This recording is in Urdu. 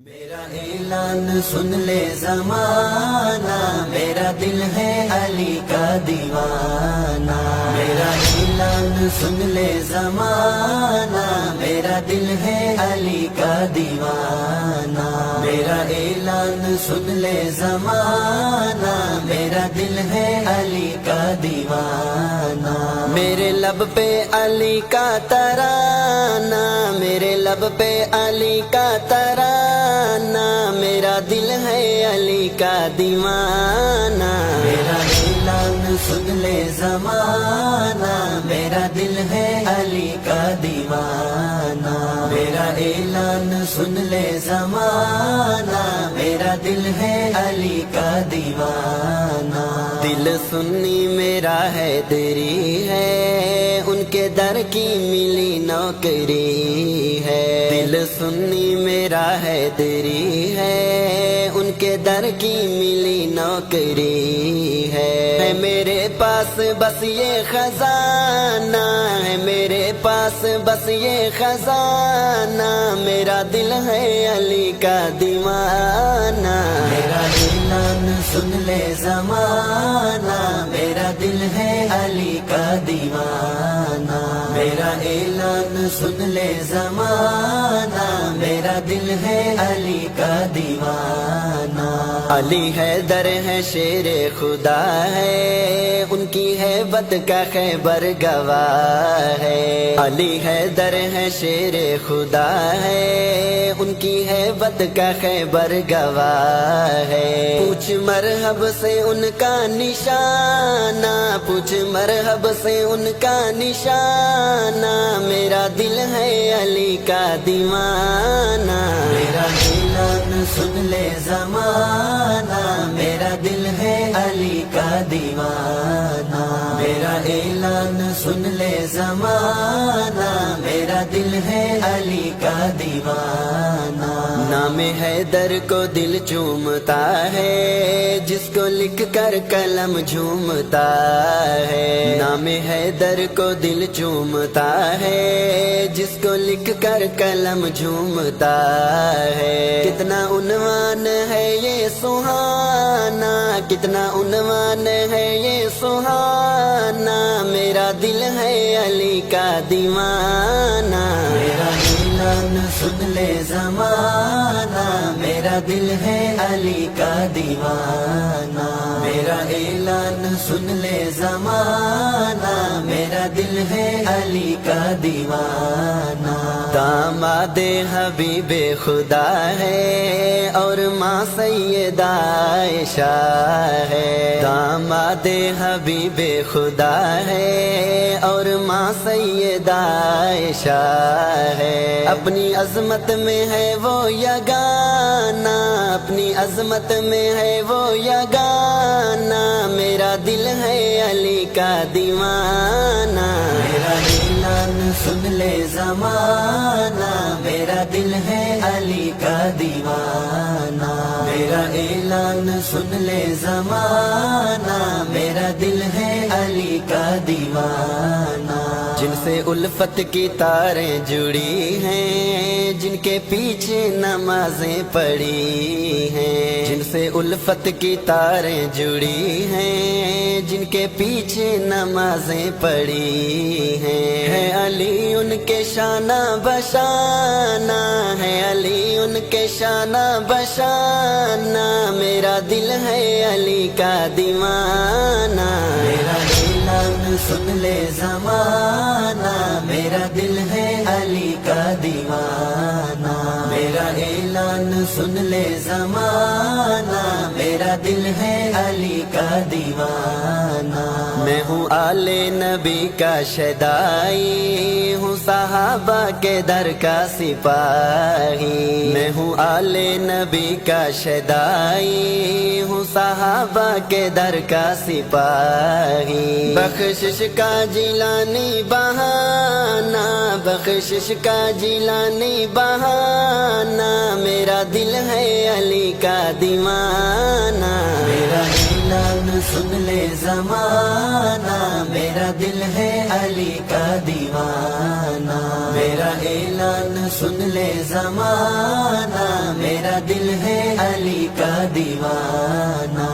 میرا اعلان سن لے زمانہ، میرا دل ہے علی کا دیوانہ۔ میرا اعلان سن لے زمانہ، میرا دل ہے علی کا دیوانہ۔ میرا اعلان سن لے زمانہ، میرا دل ہے علی کا دیوانہ۔ میرے لب پہ علی کا ترانہ، میرے لب پہ علی کا ترانہ، میرا دل ہے علی کا دیوانہ۔ میرا اعلان سن لے زمانہ، میرا دل ہے علی کا دیوانہ۔ میرا اعلان سن لے زمانہ، میرا دل ہے علی کا دیوانہ۔ دل سنی میرا حیدری ہے، ان کے در کی ملی نوکری ہے۔ دل سنی میرا حیدری ہے، ان کے در کی ملی نوکری ہے۔ میرے پاس بس یہ خزانہ ہے، میرے پاس بس یہ خزانہ، میرا دل ہے علی کا دیوانہ۔ میرا اعلان سن لے زمانہ، میرا دل ہے علی کا دیوانہ۔ میرا اعلان سن لے زمانہ، میرا دل ہے علی کا دیوانہ۔ علی حیدر ہے شیر خدا ہے، ان کی ہیبت کا خیبر گواہ ہے۔ علی حیدر ہے شیر خدا ہے، ان کی ہیبت کا خیبر گواہ ہے۔ پوچھ مرحب سے ان کا نشانہ، پوچھ مرحب سے ان کا نشانہ، میرا دل ہے علی کا دیوانہ۔ میرا اعلان سن لے زمانہ، میرا دل ہے علی کا دیوانہ۔ میرا اعلان سن لے زمانہ، میرا دل ہے علی کا دیوانہ۔ نام حیدر کو دل چومتا ہے، جس کو لکھ کر قلم جھومتا ہے۔ نام حیدر کو دل چومتا ہے، جس کو لکھ کر قلم جھومتا ہے۔ کتنا عنوان ہے یہ سہانا، کتنا عنوان ہے یہ سہانا، میرا دل ہے علی کا دیوانہ۔ میرا اعلان سن لے زمانہ، میرا دل ہے علی کا دیوانہ۔ میرا اعلان سن لے زمانہ، میرا دل ہے علی کا دیوانہ۔ داماد حبیب خدا ہے اور ماں سیدہ عائشہ ہے۔ داماد حبیب خدا ہے اور ماں سیدہ عائشہ ہے۔ اپنی عظمت میں ہے وہ یگانہ، اپنی عظمت میں ہے وہ یگانہ، میرا دل ہے علی کا دیوانہ۔ میرا اعلان سن لے زمانہ، میرا دل ہے علی کا دیوانہ۔ میرا اعلان سن لے زمانہ، میرا دل ہے علی کا دیوانہ۔ جن سے الفت کی تاریں جڑی ہیں، جن کے پیچھے نمازیں پڑھی ہیں۔ جن سے الفت کی تاریں جڑی ہیں، جن کے پیچھے نمازیں پڑھی ہیں۔ ہے علی ان کے شانہ بشانہ، ہے علی ان کے شانہ بشانہ، میرا دل ہے علی کا دیوانہ۔ میرا اعلان سن لے زمانہ، میرا دل ہے علی کا دیوانہ۔ میرا اعلان سن لے زمانہ، میرا دل ہے علی کا دیوانہ۔ میں ہوں آل نبی کا شیدائی، ہوں صحابہ کے در کا سپاہی۔ میں ہوں آل نبی کا شیدائی، ہوں صحابہ کے در کا سپاہی۔ بخشش کا جیلانی بہانہ، بخشش کا جیلانی بہانہ، میرا دل ہے علی کا دیوانہ۔ میرا اعلان سن لے زمانہ، میرا دل ہے علی کا دیوانہ۔ میرا میرا اعلان سن لے زمانہ، میرا دل ہے علی کا دیوانہ،